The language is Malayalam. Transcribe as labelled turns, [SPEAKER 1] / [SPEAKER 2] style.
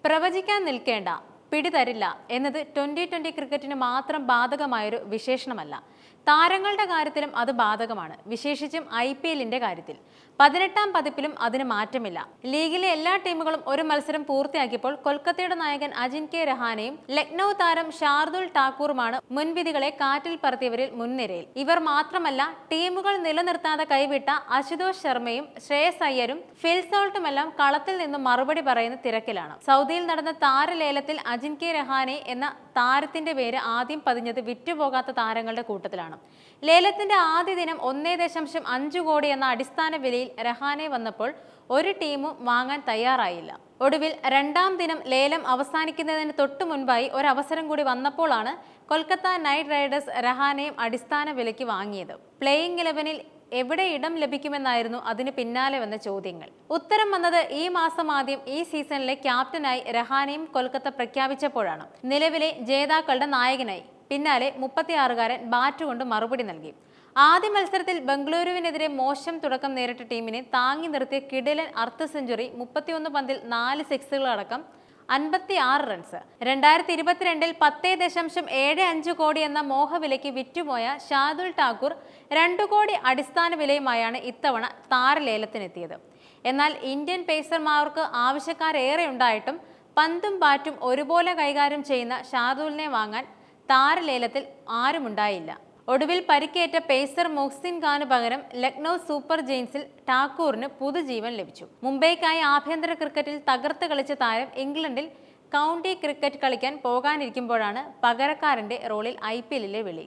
[SPEAKER 1] പ്രവചിക്കാൻ നിൽക്കേണ്ട, പിടിതരില്ല എന്നത് 2020 ക്രിക്കറ്റിന് മാത്രം ബാധകമായൊരു വിശേഷണമല്ല. താരങ്ങളുടെ കാര്യത്തിലും അത് ബാധകമാണ്, വിശേഷിച്ചും IPLന്റെ കാര്യത്തിൽ. 18ാം പതിപ്പിലും അതിന് മാറ്റമില്ല. ലീഗിലെ എല്ലാ ടീമുകളും ഒരു മത്സരം പൂർത്തിയാക്കിയപ്പോൾ കൊൽക്കത്തയുടെ നായകൻ അജിൻക്യ രഹാനെയും ലക്നൌ താരം ഷാർദുൽ ഠാക്കൂറുമാണ് മുൻവിധികളെ കാറ്റിൽ പറത്തിയവരിൽ മുൻനിരയിൽ. ഇവർ മാത്രമല്ല, ടീമുകൾ നിലനിർത്താതെ കൈവിട്ട അശുതോഷ് ശർമ്മയും ശ്രേയസ് അയ്യരും ഫിൽ സോൾട്ടുമെല്ലാം കളത്തിൽ നിന്നും മറുപടി പറയുന്ന തിരക്കിലാണ്. സൗദിയിൽ നടന്ന താരലേലത്തിൽ അജിൻക്യ രഹാനെ എന്ന താരത്തിന്റെ പേര് ആദ്യം പതിഞ്ഞത് വിറ്റുപോകാത്ത താരങ്ങളുടെ കൂട്ടത്തിലാണ്. ലേലത്തിന്റെ ആദ്യ ദിനം 1.5 കോടി എന്ന അടിസ്ഥാന വിലയിൽ രഹാനെ വന്നപ്പോൾ ഒരു ടീമും വാങ്ങാൻ തയ്യാറായില്ല. ഒടുവിൽ രണ്ടാം ദിനം ലേലം അവസാനിക്കുന്നതിന് തൊട്ടു മുൻപായി ഒരവസരം കൂടി വന്നപ്പോഴാണ് കൊൽക്കത്ത നൈറ്റ് റൈഡേഴ്സ് രഹാനെയും അടിസ്ഥാന വിലയ്ക്ക് വാങ്ങിയത്. പ്ലേയിങ് 11-ൽ എവിടെ ഇടം ലഭിക്കുമെന്നായിരുന്നു അതിന് പിന്നാലെ വന്ന ചോദ്യങ്ങൾ. ഉത്തരം വന്നത് ഈ മാസം ആദ്യം ഈ സീസണിലെ ക്യാപ്റ്റനായി രഹാനെയും കൊൽക്കത്ത പ്രഖ്യാപിച്ചപ്പോഴാണ്. നിലവിലെ ജേതാക്കളുടെ നായകനായി. പിന്നാലെ 36-കാരൻ ബാറ്റ് കൊണ്ട് മറുപടി നൽകി. ആദ്യ മത്സരത്തിൽ ബംഗളൂരുവിനെതിരെ മോശം തുടക്കം നേരിട്ട ടീമിനെ താങ്ങി നിർത്തിയ കിടിലൻ അർദ്ധ സെഞ്ചുറി, 31 പന്തിൽ 4 സിക്സുകളടക്കം 56 റൺസ്. 2022-ൽ 10.75 കോടി എന്ന മോഹവിലയ്ക്ക് വിറ്റുപോയ ഷാർദുൽ ഠാക്കൂർ 2 കോടി അടിസ്ഥാന വിലയുമായാണ് ഇത്തവണ താരലേലത്തിനെത്തിയത്. എന്നാൽ ഇന്ത്യൻ പേസർമാർക്ക് ആവശ്യക്കാരേറെ ഉണ്ടായിട്ടും പന്തും ബാറ്റും ഒരുപോലെ കൈകാര്യം ചെയ്യുന്ന ഷാർദുലിനെ വാങ്ങാൻ താരലേലത്തിൽ ആരുമുണ്ടായില്ല. ഒടുവിൽ പരിക്കേറ്റ പേസർ മുഹ്സിൻ ഖാനു പകരം ലക്നൌ സൂപ്പർ ജെയിൻസിൽ ഠാക്കൂറിന് പുതുജീവൻ ലഭിച്ചു. മുംബൈക്കായി ആഭ്യന്തര ക്രിക്കറ്റിൽ തകർത്ത് കളിച്ച താരം ഇംഗ്ലണ്ടിൽ കൗണ്ടി ക്രിക്കറ്റ് കളിക്കാൻ പോകാനിരിക്കുമ്പോഴാണ് പകരക്കാരന്റെ റോളിൽ IPLലെ വിളി.